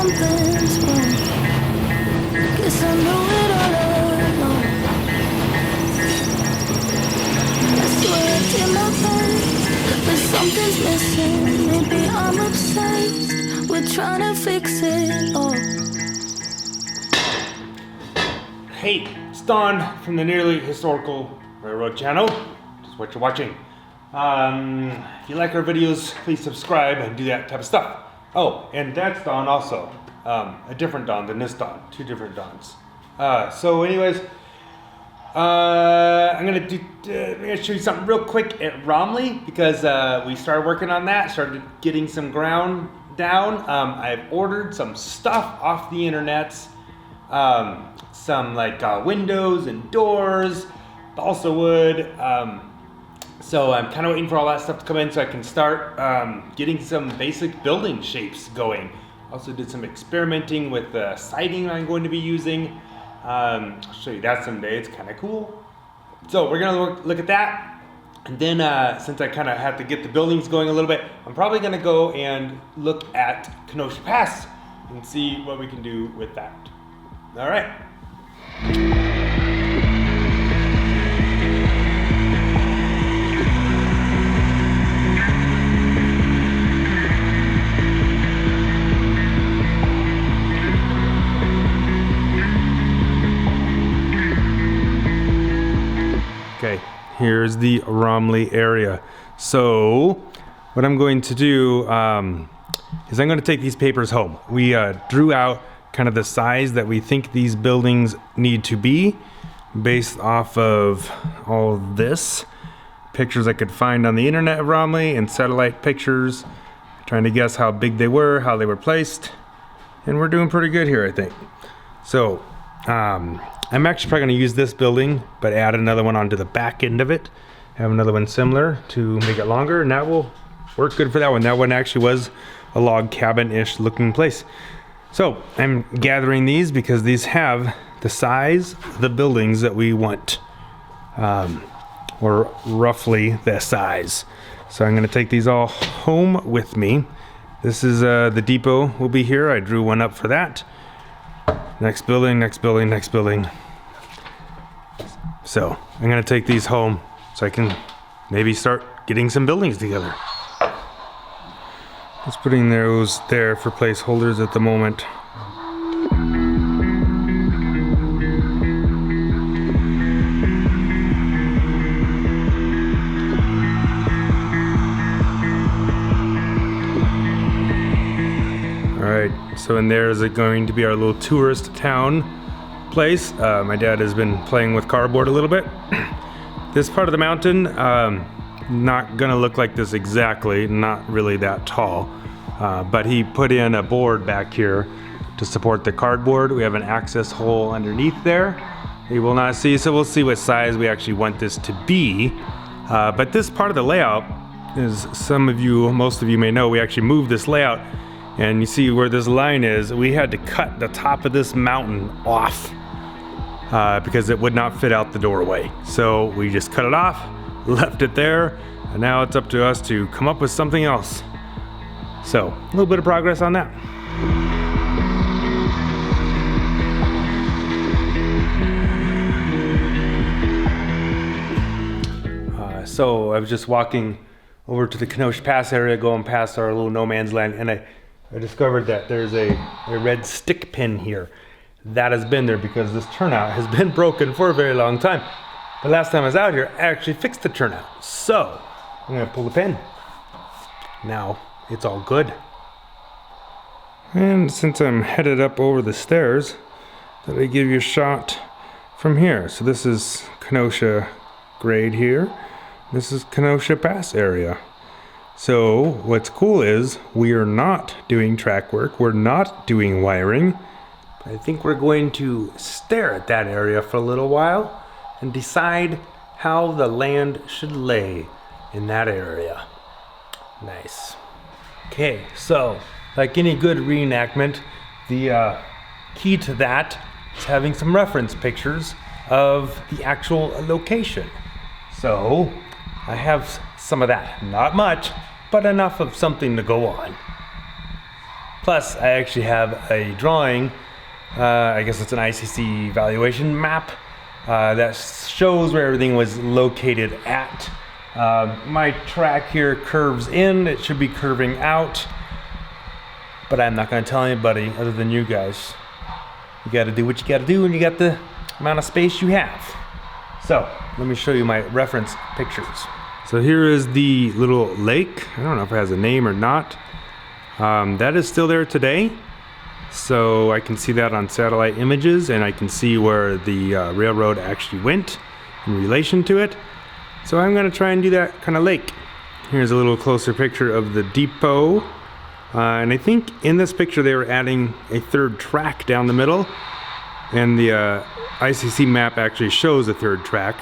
something's wrong. Guess I knew it all along. I swear I did my best, but something's missing. Maybe I'm obsessed with trying to fix it all. Hey, it's Don from the Nearly Historical Railroad channel. Just what you're watching. If you like our videos, please subscribe and do that type of stuff. Oh, and that's Don also. A different Don than this Don. Two different Dons. So anyways, I'm gonna show you something real quick at Romley because we started working on that, started getting some ground down. I've ordered some stuff off the internet. Some like windows and doors, balsa wood. So I'm kind of waiting for all that stuff to come in so I can start getting some basic building shapes going. Also did some experimenting with the siding I'm going to be using. I'll show you that someday, it's kind of cool. So we're gonna look at that. And then since I kind of have to get the buildings going a little bit, I'm probably gonna go and look at Kenosha Pass and see what we can do with that. All right. Okay, here's the Romley area. So what I'm going to do is I'm going to take these papers home. We drew out kind of the size that we think these buildings need to be based off of all this pictures I could find on the internet of Romley and satellite pictures, trying to guess how big they were, how they were placed, and we're doing pretty good here, I think. So I'm actually probably going to use this building but add another one onto the back end of it, have another one similar to make it longer, and that will work good for that one. That one actually was a log cabin-ish looking place. So I'm gathering these because these have the size of the buildings that we want, or roughly the size. So I'm going to take these all home with me. This is the depot will be here. I drew one up for that. Next building, next building, next building. So I'm going to take these home so I can maybe start getting some buildings together. Just putting those there for placeholders at the moment. Alright, so in there is going to be our little tourist town place. My dad has been playing with cardboard a little bit. This part of the mountain, not gonna look like this exactly, not really that tall, but he put in a board back here to support the cardboard. We have an access hole underneath there you will not see, so we'll see what size we actually want this to be. But this part of the layout is, most of you may know, we actually moved this layout, and you see where this line is, we had to cut the top of this mountain off because it would not fit out the doorway. So we just cut it off, left it there, and now it's up to us to come up with something else. So, a little bit of progress on that. So I was just walking over to the Kenosha Pass area, going past our little no man's land, and I discovered that there's a red stick pin here. That has been there because this turnout has been broken for a very long time. The last time I was out here, I actually fixed the turnout. So, I'm gonna pull the pin. Now, it's all good. And since I'm headed up over the stairs, let me give you a shot from here. So this is Kenosha grade here. This is Kenosha Pass area. So what's cool is we are not doing track work. We're not doing wiring. I think we're going to stare at that area for a little while and decide how the land should lay in that area. Nice. Okay, so like any good reenactment, the key to that is having some reference pictures of the actual location. So I have some of that, not much, but enough of something to go on. Plus, I actually have a drawing, I guess it's an ICC evaluation map, that shows where everything was located at. My track here curves in, it should be curving out, but I'm not going to tell anybody other than you guys. You got to do what you got to do when you got the amount of space you have. So, let me show you my reference pictures. So here is the little lake. I don't know if it has a name or not. That is still there today. So I can see that on satellite images, and I can see where the railroad actually went in relation to it. So I'm going to try and do that kind of lake. Here's a little closer picture of the depot. And I think in this picture they were adding a third track down the middle. And the ICC map actually shows a third track.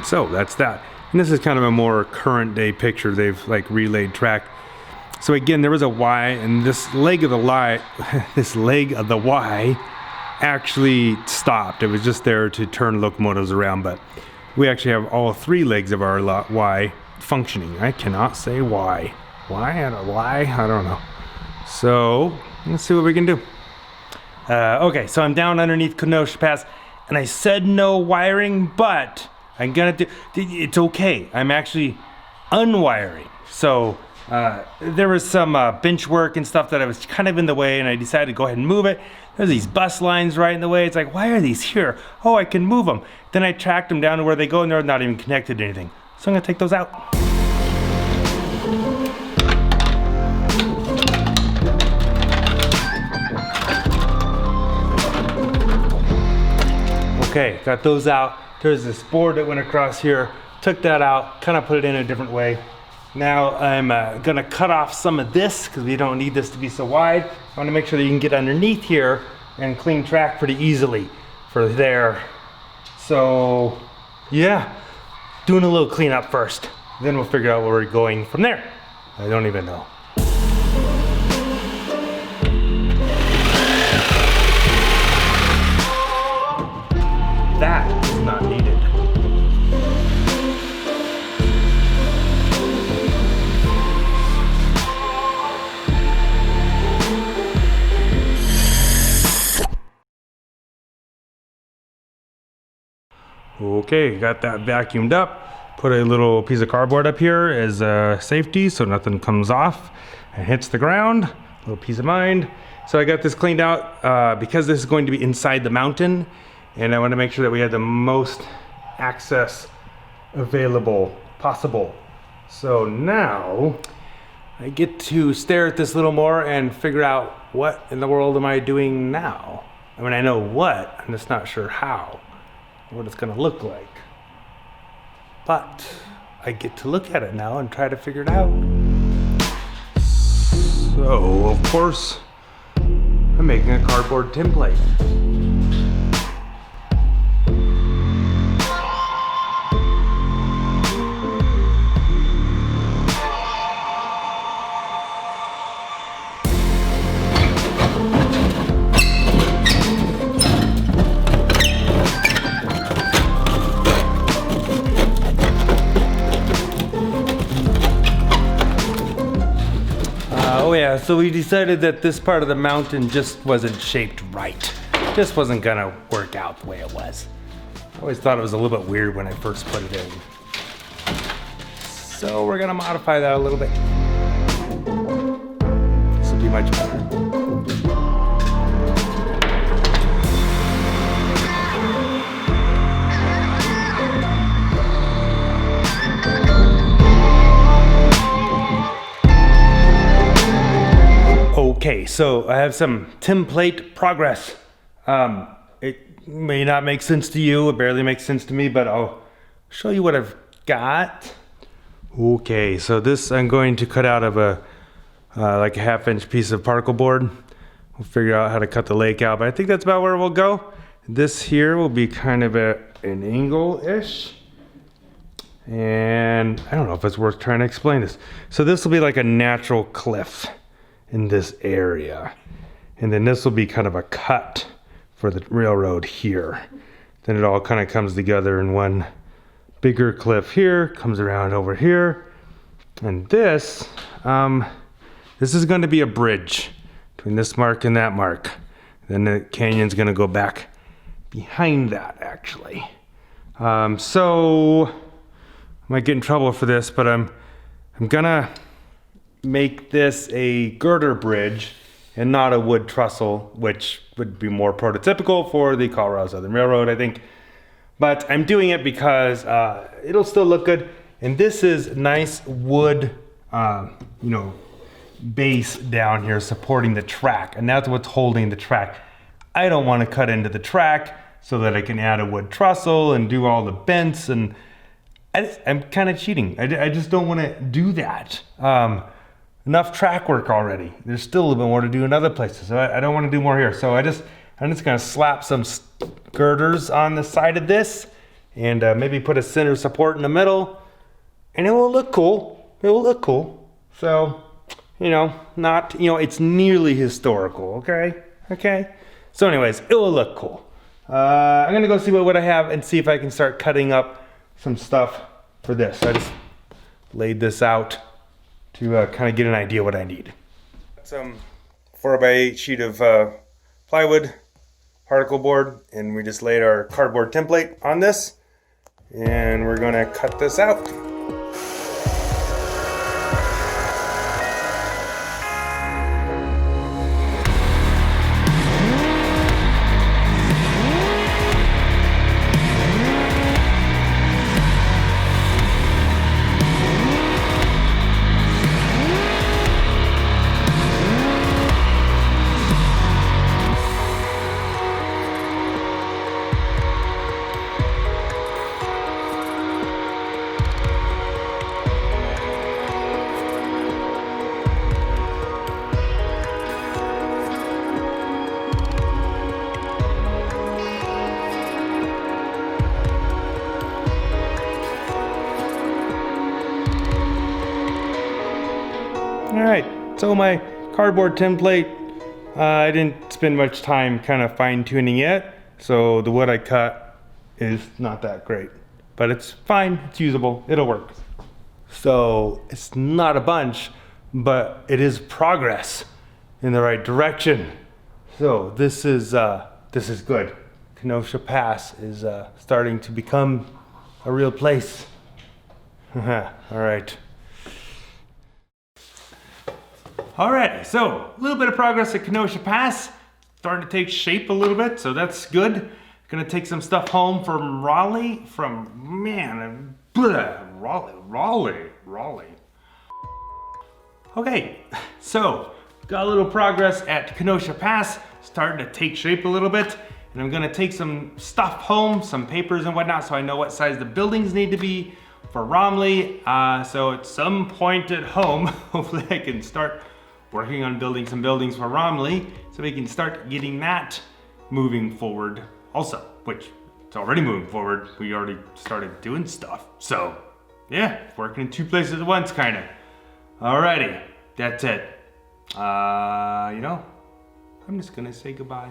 So that's that. And this is kind of a more current day picture. They've like relayed track. So again, there was a Y, and this leg of the Y actually stopped. It was just there to turn locomotives around, but we actually have all three legs of our Y functioning. I cannot say why. Why? I don't know. So let's see what we can do. Okay, so I'm down underneath Kenosha Pass, and I said no wiring, but I'm gonna do. It's okay. I'm actually unwiring. So there was some bench work and stuff that I was kind of in the way, and I decided to go ahead and move it. There's these bus lines right in the way. It's like, why are these here? Oh, I can move them. Then I tracked them down to where they go, and they're not even connected to anything. So I'm gonna take those out. Okay, got those out. There's this board that went across here. Took that out, kind of put it in a different way. Now I'm gonna cut off some of this because we don't need this to be so wide. I wanna make sure that you can get underneath here and clean track pretty easily for there. So yeah, doing a little cleanup first. Then we'll figure out where we're going from there. I don't even know. That is not needed. Okay, got that vacuumed up. Put a little piece of cardboard up here as safety so nothing comes off and hits the ground. A little peace of mind. So I got this cleaned out because this is going to be inside the mountain, and I want to make sure that we have the most access available possible. So now I get to stare at this a little more and figure out what in the world am I doing now. I mean, I know what, I'm just not sure how, what it's gonna look like. But I get to look at it now and try to figure it out. So, of course, I'm making a cardboard template. Oh yeah, so we decided that this part of the mountain just wasn't shaped right. Just wasn't gonna work out the way it was. I always thought it was a little bit weird when I first put it in. So we're gonna modify that a little bit. This will be much better. Okay, so I have some template progress. It may not make sense to you, it barely makes sense to me, but I'll show you what I've got. Okay, so this I'm going to cut out of a like a 1/2-inch piece of particle board. We'll figure out how to cut the lake out, but I think that's about where we'll go. This here will be kind of an angle-ish. And I don't know if it's worth trying to explain this. So this will be like a natural cliff in this area, and then this will be kind of a cut for the railroad here. Then it all kind of comes together in one bigger cliff here, comes around over here, and this This is going to be a bridge between this mark and that mark. Then the canyon's going to go back behind that, actually. So I might get in trouble for this, but I'm gonna make this a girder bridge and not a wood trestle, which would be more prototypical for the Colorado Southern Railroad, I think. But I'm doing it because it'll still look good. And this is nice wood, base down here supporting the track. And that's what's holding the track. I don't want to cut into the track so that I can add a wood trestle and do all the bents. And I'm kind of cheating. I just don't want to do that. Enough track work already. There's still a little bit more to do in other places. So I don't want to do more here. So I'm just gonna slap some girders on the side of this and maybe put a center support in the middle, and it will look cool. It will look cool. So, it's nearly historical, okay? So anyways, it will look cool. I'm gonna go see what I have and see if I can start cutting up some stuff for this. I just laid this out to kind of get an idea what I need. Some 4x8 sheet of plywood, particle board, and we just laid our cardboard template on this, and we're gonna cut this out. Alright, so my cardboard template, I didn't spend much time kind of fine tuning it, so the wood I cut is not that great, but it's fine, it's usable, it'll work. So it's not a bunch, but it is progress in the right direction. So this is good. Kenosha Pass is starting to become a real place. Alright. Alright, so a little bit of progress at Kenosha Pass. Starting to take shape a little bit, so that's good. Gonna take some stuff home from Raleigh. Raleigh. Okay, so got a little progress at Kenosha Pass. Starting to take shape a little bit. And I'm gonna take some stuff home, some papers and whatnot, so I know what size the buildings need to be for Romley. So at some point at home, hopefully I can start working on building some buildings for Romley so we can start getting that moving forward also, which it's already moving forward. We already started doing stuff. So yeah, working in two places at once kind of. Alrighty, that's it. I'm just gonna say goodbye.